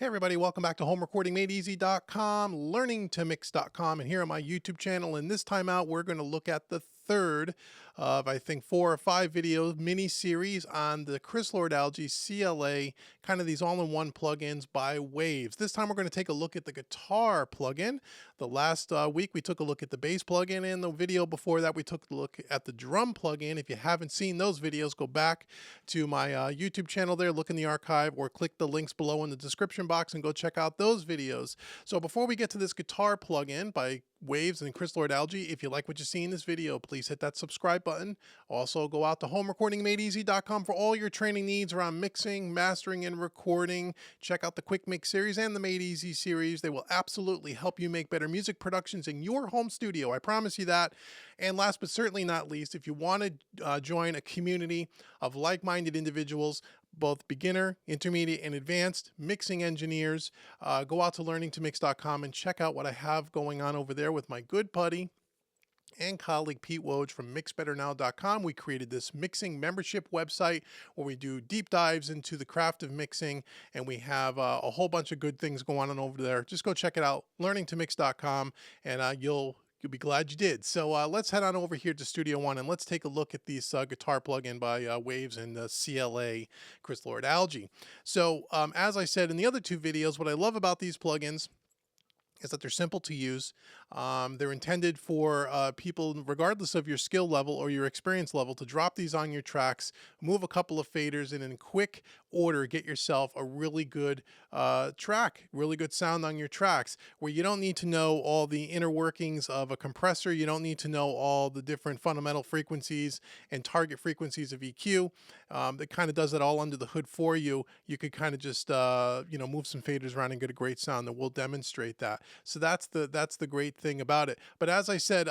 Hey everybody, welcome back to homerecordingmadeeasy.com, learningtomix.com, and here on my YouTube channel. And this time out, we're going to look at the third of, I think, 4 or 5 video mini series on the Chris Lord-Alge CLA, kind of these all-in-one plugins by Waves. This time we're going to take a look at the guitar plugin. The last week we took a look at the bass plugin, and the video before that we took a look at the drum plugin. If you haven't seen those videos, go back to my YouTube channel there, look in the archive, or click the links below in the description box and go check out those videos. So before we get to this guitar plugin by Waves and Chris Lord-Alge, if you like what you see in this video, please hit that subscribe button. Also, go out to homerecordingmadeeasy.com for all your training needs around mixing, mastering, and recording. Check out the Quick Mix series and the Made Easy series. They will absolutely help you make better music productions in your home studio. I promise you that. And last but certainly not least, if you want to join a community of like-minded individuals, both beginner, intermediate, and advanced mixing engineers, go out to learningtomix.com and check out what I have going on over there with my good buddy and colleague Pete Woj from mixbetternow.com. We created this mixing membership website where we do deep dives into the craft of mixing, and we have a whole bunch of good things going on over there. Just go check it out, learningtomix.com, and you'll be glad you did. So let's head on over here to Studio One and let's take a look at this guitar plugin by Waves and the CLA Chris Lord-Alge. So as I said in the other 2 videos, what I love about these plugins is that they're simple to use. They're intended for people, regardless of your skill level or your experience level, to drop these on your tracks, move a couple of faders, and in quick order get yourself a really good track, really good sound on your tracks, where you don't need to know all the inner workings of a compressor. You don't need to know all the different fundamental frequencies and target frequencies of EQ. That kind of does it all under the hood for you. You could kind of just move some faders around and get a great sound, and we'll demonstrate that. So that's the great thing about it. But as I said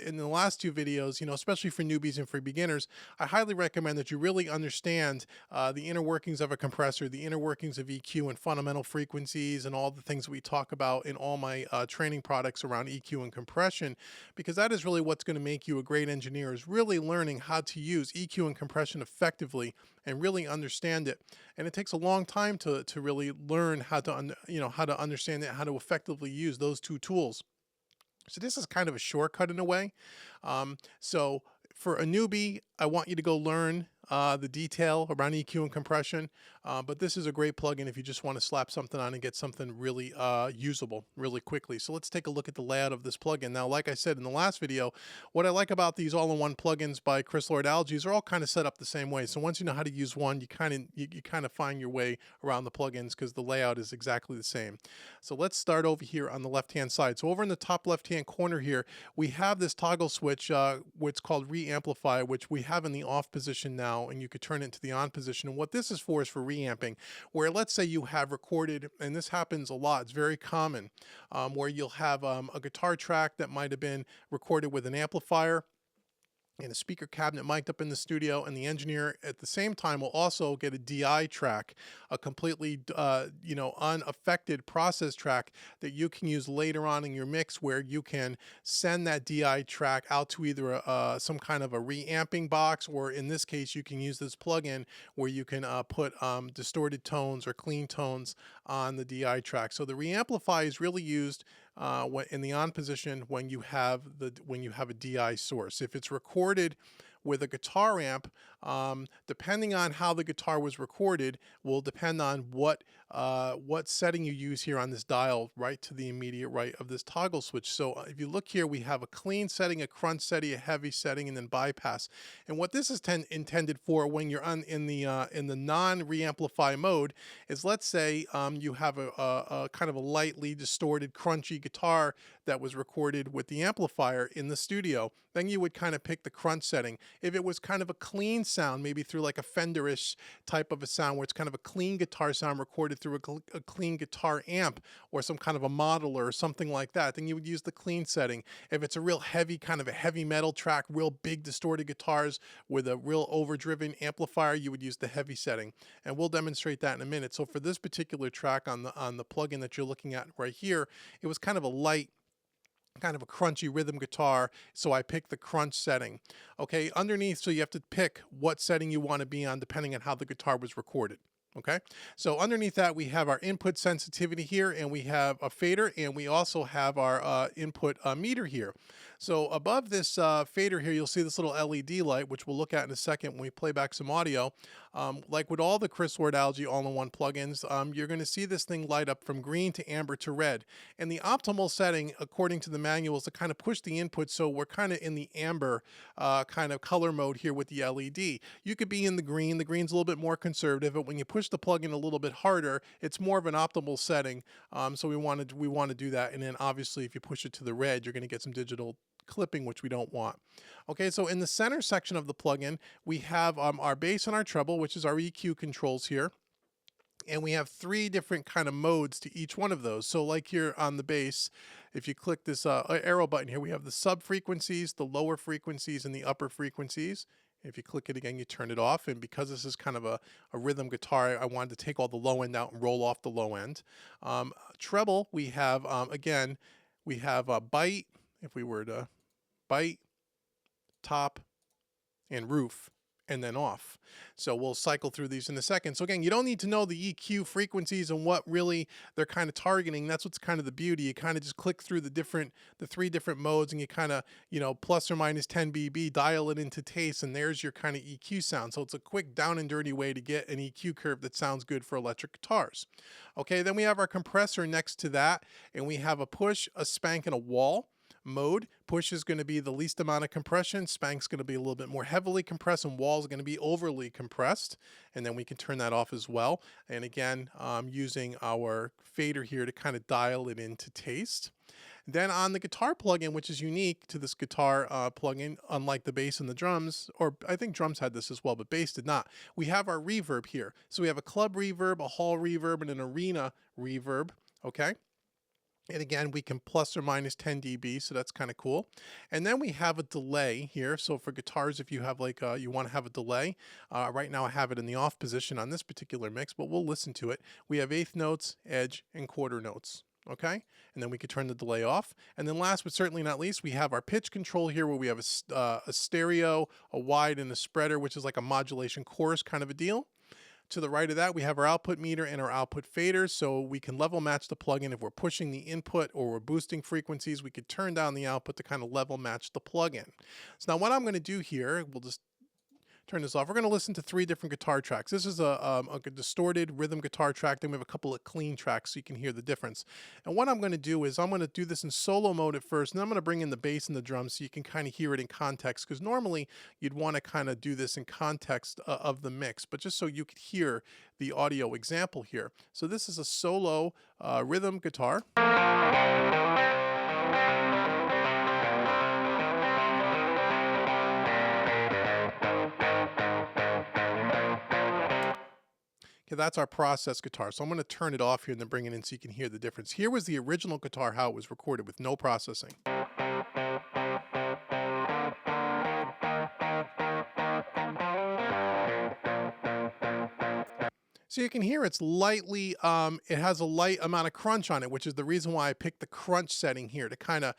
in the last 2 videos, especially for newbies and for beginners, I highly recommend that you really understand the inner workings of a compressor, the inner workings of EQ and fundamental frequencies, and all the things that we talk about in all my training products around EQ and compression, because that is really what's going to make you a great engineer, is really learning how to use EQ and compression effectively and really understand it. And it takes a long time to really learn how to how to understand it, how to effectively use those 2 tools. So this is kind of a shortcut in a way. So for a newbie, I want you to go learn the detail around EQ and compression, but this is a great plugin if you just want to slap something on and get something really usable really quickly. So let's take a look at the layout of this plugin. Now, like I said in the last video, what I like about these all-in-one plugins by Chris Lord-Alge is they're all kind of set up the same way. So once you know how to use one, you kind of find your way around the plugins because the layout is exactly the same. So let's start over here on the left-hand side. So over in the top left-hand corner here, we have this toggle switch, what's called re-amplify, which we have in the off position now, and you could turn it into the on position. And what this is for reamping, where let's say you have recorded, and this happens a lot, it's very common, where you'll have a guitar track that might have been recorded with an amplifier and a speaker cabinet mic'd up in the studio, and the engineer at the same time will also get a DI track, a completely unaffected process track that you can use later on in your mix, where you can send that DI track out to either some kind of a reamping box, or in this case you can use this plugin where you can put distorted tones or clean tones on the DI track. So the reamplify is really used in the on position when you have a DI source. If it's recorded with a guitar amp, depending on how the guitar was recorded, will depend on what setting you use here on this dial, right to the immediate right of this toggle switch. So if you look here, we have a clean setting, a crunch setting, a heavy setting, and then bypass. And what this is intended for when you're in the non-reamplify mode is, let's say you have a kind of a lightly distorted, crunchy guitar that was recorded with the amplifier in the studio. Then you would kind of pick the crunch setting. If it was kind of a clean sound, maybe through like a Fender-ish type of a sound, where it's kind of a clean guitar sound recorded through a clean guitar amp or some kind of a modeler or something like that, then you would use the clean setting. If it's a real heavy, kind of a heavy metal track, real big distorted guitars with a real overdriven amplifier, you would use the heavy setting. And we'll demonstrate that in a minute. So for this particular track on the plugin that you're looking at right here, it was kind of a light, kind of a crunchy rhythm guitar, so I picked the crunch setting. Okay, underneath, so you have to pick what setting you want to be on depending on how the guitar was recorded. Okay, so underneath that we have our input sensitivity here, and we have a fader, and we also have our input meter here. So above this fader here, you'll see this little LED light, which we'll look at in a second when we play back some audio. Like with all the Chris Ward Algae all-in-one plugins, you're going to see this thing light up from green to amber to red. And the optimal setting, according to the manual, is to kind of push the input so we're kind of in the amber kind of color mode here with the LED. You could be in the green. The green's a little bit more conservative, but when you push the plug-in a little bit harder, it's more of an optimal setting. So we want to do that. And then obviously, if you push it to the red, you're going to get some digital clipping, which we don't want. Okay, so in the center section of the plugin, we have our bass and our treble, which is our EQ controls here. And we have three different kind of modes to each one of those. So like here on the bass, if you click this arrow button here, we have the sub frequencies, the lower frequencies, and the upper frequencies. If you click it again, you turn it off. And because this is kind of a rhythm guitar, I wanted to take all the low end out and roll off the low end. Treble, we have, again, we have a bite. If we were to bite, top, and roof, and then off. So we'll cycle through these in a second. So again, you don't need to know the EQ frequencies and what really they're kind of targeting. That's what's kind of the beauty. You kind of just click through the three different modes, and you kind of, plus or minus 10 dB, dial it into taste, and there's your kind of EQ sound. So it's a quick down and dirty way to get an EQ curve that sounds good for electric guitars. Okay, then we have our compressor next to that, and we have a push, a spank, and a wall mode. Push is going to be the least amount of compression, spank's going to be a little bit more heavily compressed, and wall is going to be overly compressed. And then we can turn that off as well. And again, using our fader here to kind of dial it into taste. Then on the guitar plugin, which is unique to this guitar plugin, unlike the bass and the drums, or I think drums had this as well, but bass did not, we have our reverb here. So we have a club reverb, a hall reverb, and an arena reverb, okay? And again, we can plus or minus 10 dB, so that's kind of cool. And then we have a delay here. So for guitars, if you have like, you want to have a delay, right now I have it in the off position on this particular mix, but we'll listen to it. We have eighth notes, edge, and quarter notes. Okay, and then we could turn the delay off. And then last but certainly not least, we have our pitch control here, where we have a stereo, a wide, and a spreader, which is like a modulation chorus kind of a deal. To the right of that, we have our output meter and our output faders, so we can level match the plugin. If we're pushing the input or we're boosting frequencies, we could turn down the output to kind of level match the plugin. So now what I'm going to do here, we'll just turn this off. We're going to listen to three different guitar tracks. This is a distorted rhythm guitar track. Then we have a couple of clean tracks so you can hear the difference. And what I'm going to do is I'm going to do this in solo mode at first, and then I'm going to bring in the bass and the drums so you can kind of hear it in context, because normally you'd want to kind of do this in context of the mix, but just so you could hear the audio example here. So this is a solo rhythm guitar. Okay, that's our process guitar. So I'm going to turn it off here and then bring it in so you can hear the difference. Here was the original guitar, how it was recorded with no processing. So you can hear it's lightly, it has a light amount of crunch on it, which is the reason why I picked the crunch setting here to kind of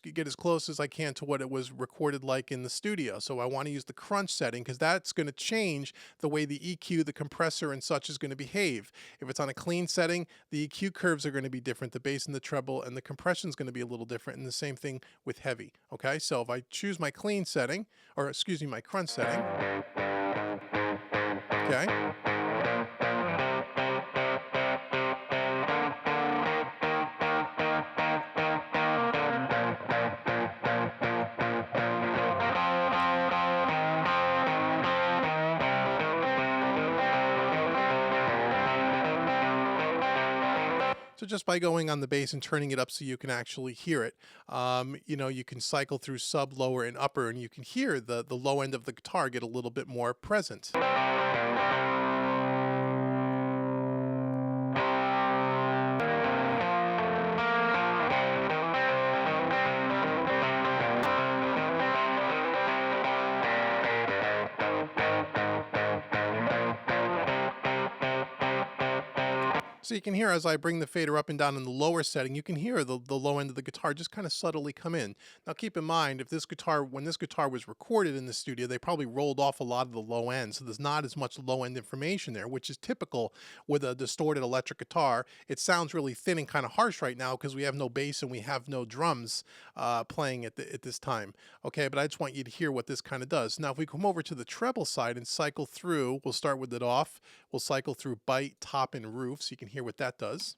get as close as I can to what it was recorded like in the studio. So I want to use the crunch setting because that's going to change the way the EQ, the compressor, and such is going to behave. If it's on a clean setting, the EQ curves are going to be different, the bass and the treble, and the compression is going to be a little different, and the same thing with heavy. Okay, so if I choose my clean setting, or excuse me, my crunch setting, okay. So just by going on the bass and turning it up so you can actually hear it, you can cycle through sub, lower, and upper, and you can hear the low end of the guitar get a little bit more present. So you can hear as I bring the fader up and down in the lower setting, you can hear the low end of the guitar just kind of subtly come in. Now keep in mind, if this guitar, when this guitar was recorded in the studio, they probably rolled off a lot of the low end, so there's not as much low end information there, which is typical with a distorted electric guitar. It sounds really thin and kind of harsh right now because we have no bass and we have no drums playing at this time. Okay, but I just want you to hear what this kind of does. Now if we come over to the treble side and cycle through, we'll start with it off. We'll cycle through bite, top, and roof so you can hear what that does.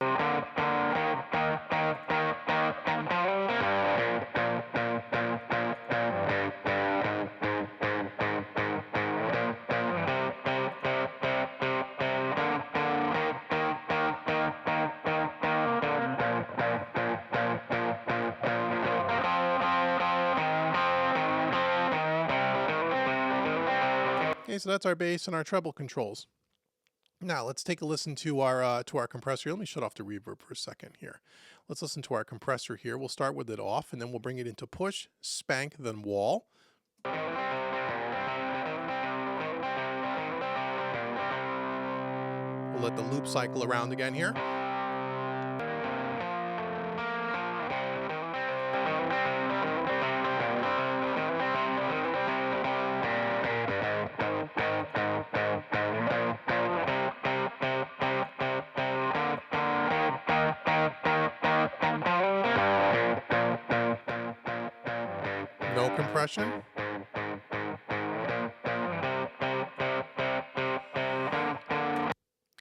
Okay, so that's our bass and our treble controls. Now let's take a listen to our compressor. Let me shut off the reverb for a second here. Let's listen to our compressor here. We'll start with it off and then we'll bring it into push, spank, then wall. We'll let the loop cycle around again here. No compression.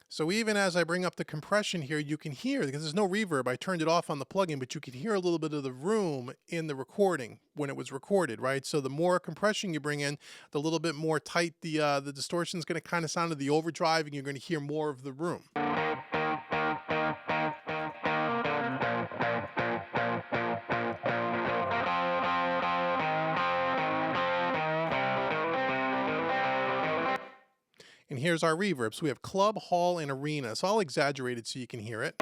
So even as I bring up the compression here, you can hear, because there's no reverb, I turned it off on the plugin, but you can hear a little bit of the room in the recording when it was recorded, right? So the more compression you bring in, the little bit more tight the distortion is going to kind of sound of the overdrive, and you're going to hear more of the room. And here's our reverb. So we have club, hall, and arena. It's all exaggerated so you can hear it.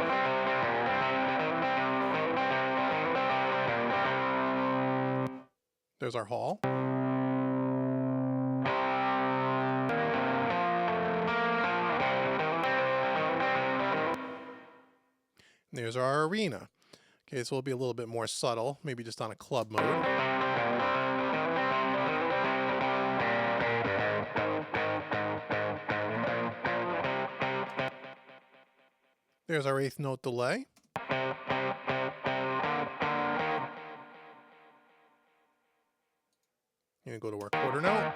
There's our hall. And there's our arena. Okay, so it'll be a little bit more subtle, maybe just on a club mode. There's our eighth note delay. Gonna go to our quarter note.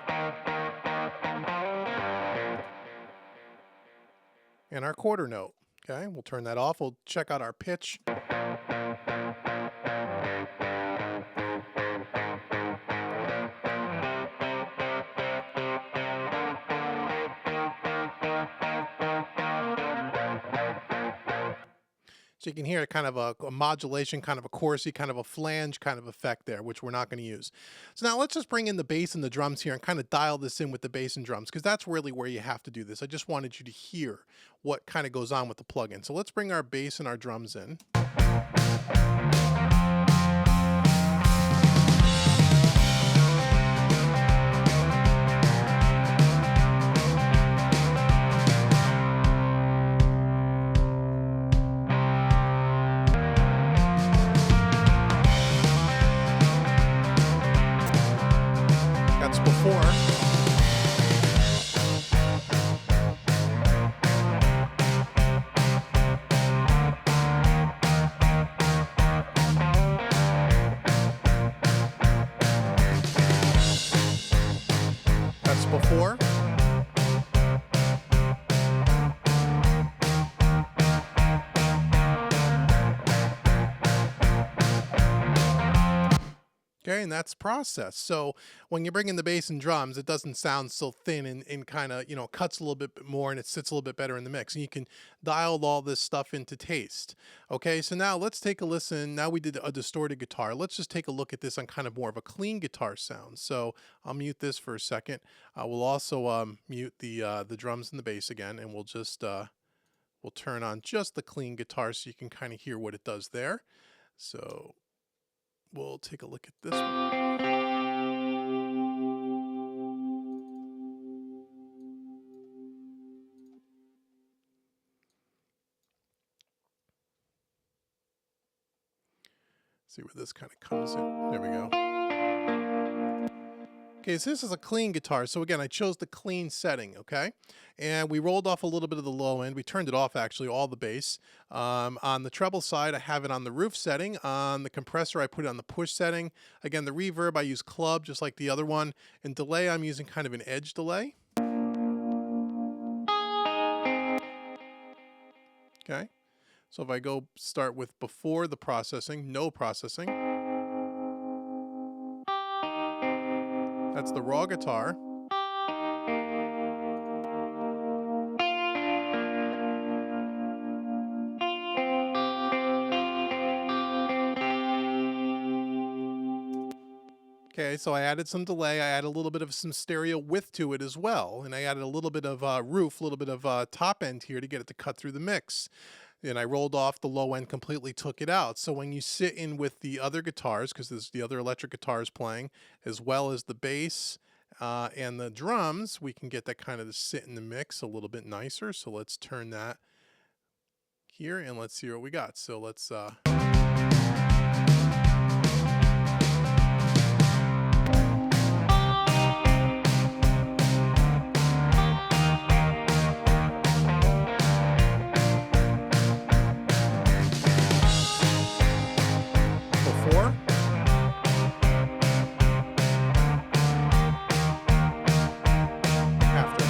And our quarter note. Okay, we'll turn that off. We'll check out our pitch. So you can hear kind of a modulation, kind of a chorusy, kind of a flange kind of effect there, which we're not going to use. So now let's just bring in the bass and the drums here and kind of dial this in with the bass and drums, because that's really where you have to do this. I just wanted you to hear what kind of goes on with the plugin. So let's bring our bass and our drums in. That's before. That's before. Okay, and that's process. So when you bring in the bass and drums, it doesn't sound so thin and kind of, you know, cuts a little bit more and it sits a little bit better in the mix. And you can dial all this stuff into taste. Okay, so now let's take a listen. Now we did a distorted guitar. Let's just take a look at this on kind of more of a clean guitar sound. So I'll mute this for a second. We'll also mute the drums and the bass again, and we'll just we'll turn on just the clean guitar so you can kind of hear what it does there. So we'll take a look at this one. See where this kind of comes in. There we go. Okay, so this is a clean guitar. So again, I chose the clean setting, okay? And we rolled off a little bit of the low end. We turned it off, actually, all the bass. On the treble side, I have it on the roof setting. On the compressor, I put it on the push setting. Again, the reverb, I use club, just like the other one. And delay, I'm using kind of an edge delay. Okay, so if I go start with before the processing, no processing. That's the raw guitar. Okay, so I added some delay. I added a little bit of some stereo width to it as well. And I added a little bit of roof, a little bit of top end here to get it to cut through the mix. And I rolled off the low end, completely took it out. So when you sit in with the other guitars, because there's the other electric guitars playing, as well as the bass and the drums, we can get that kind of to sit in the mix a little bit nicer. So let's turn that here and let's see what we got. So let's... before. After.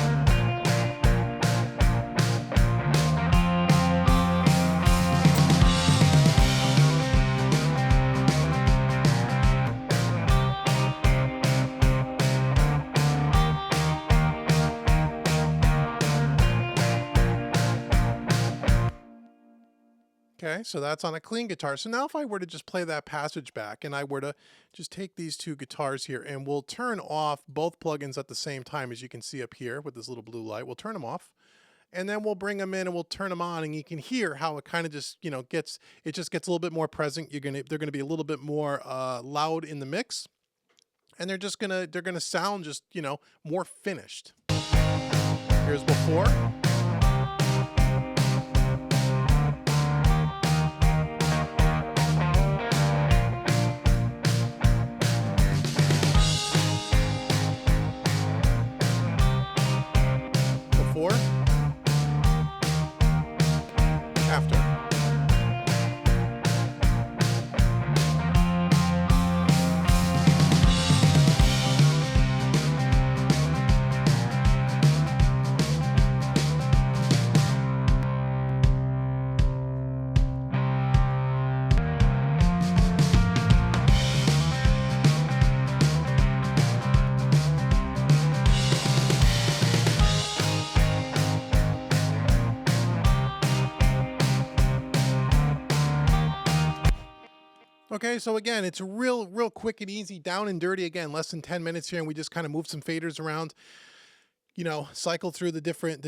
Okay, so that's on a clean guitar. So now if I were to just play that passage back and I were to just take these two guitars here and we'll turn off both plugins at the same time, as you can see up here with this little blue light, we'll turn them off and then we'll bring them in and we'll turn them on, and you can hear how it kind of just, you know, it just gets a little bit more present. They're going to be a little bit more loud in the mix, and they're going to sound just, you know, more finished. Here's before. Before. After. Okay, so again, it's real quick and easy, down and dirty. Again, less than 10 minutes here, and we just kind of move some faders around, you know, cycle through the different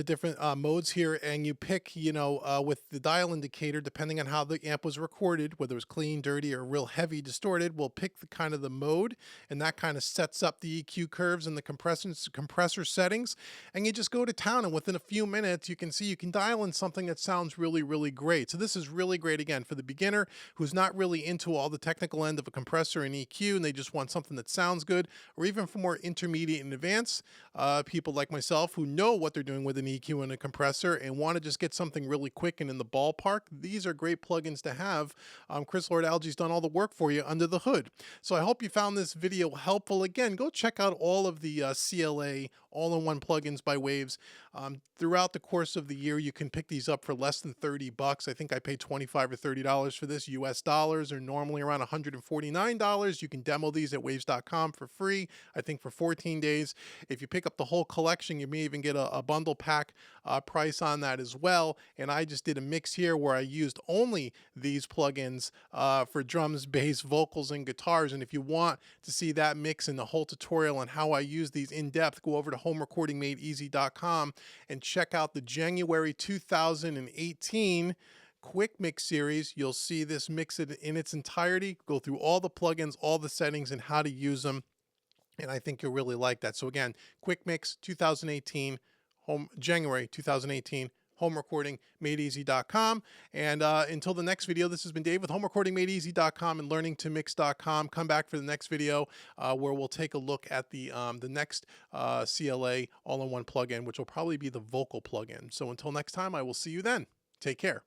modes here, and you pick, you know, with the dial indicator, depending on how the amp was recorded, whether it was clean, dirty, or real heavy distorted, we'll pick the kind of the mode, and that kind of sets up the EQ curves and the compressor settings, and you just go to town, and within a few minutes, you can see you can dial in something that sounds really great. So this is really great, again, for the beginner who's not really into all the technical end of a compressor and EQ, and they just want something that sounds good, or even for more intermediate and advanced people like myself who know what they're doing with an EQ and a compressor and want to just get something really quick and in the ballpark. These are great plugins to have. Chris Lord-Alge's done all the work for you under the hood. So I hope you found this video helpful. Again, go check out all of the CLA all-in-one plugins by Waves. Throughout the course of the year, you can pick these up for less than 30 bucks. I think I paid $25 or $30 for this. US dollars are normally around $149. You can demo these at waves.com for free, I think for 14 days. If you pick up the whole collection, you may even get a bundle pack price on that as well. And I just did a mix here where I used only these plugins for drums, bass, vocals, and guitars. And if you want to see that mix and the whole tutorial on how I use these in depth, go over to homerecordingmadeeasy.com and check out the January 2018 quick mix series. You'll see this mix in its entirety, go through all the plugins, all the settings, and how to use them. And I think you'll really like that. So again, quick mix 2018, January 2018, homerecordingmadeeasy.com. And until the next video, this has been Dave with homerecordingmadeeasy.com and learningtomix.com. Come back for the next video where we'll take a look at the next CLA all-in-one plugin, which will probably be the vocal plugin. So until next time, I will see you then. Take care.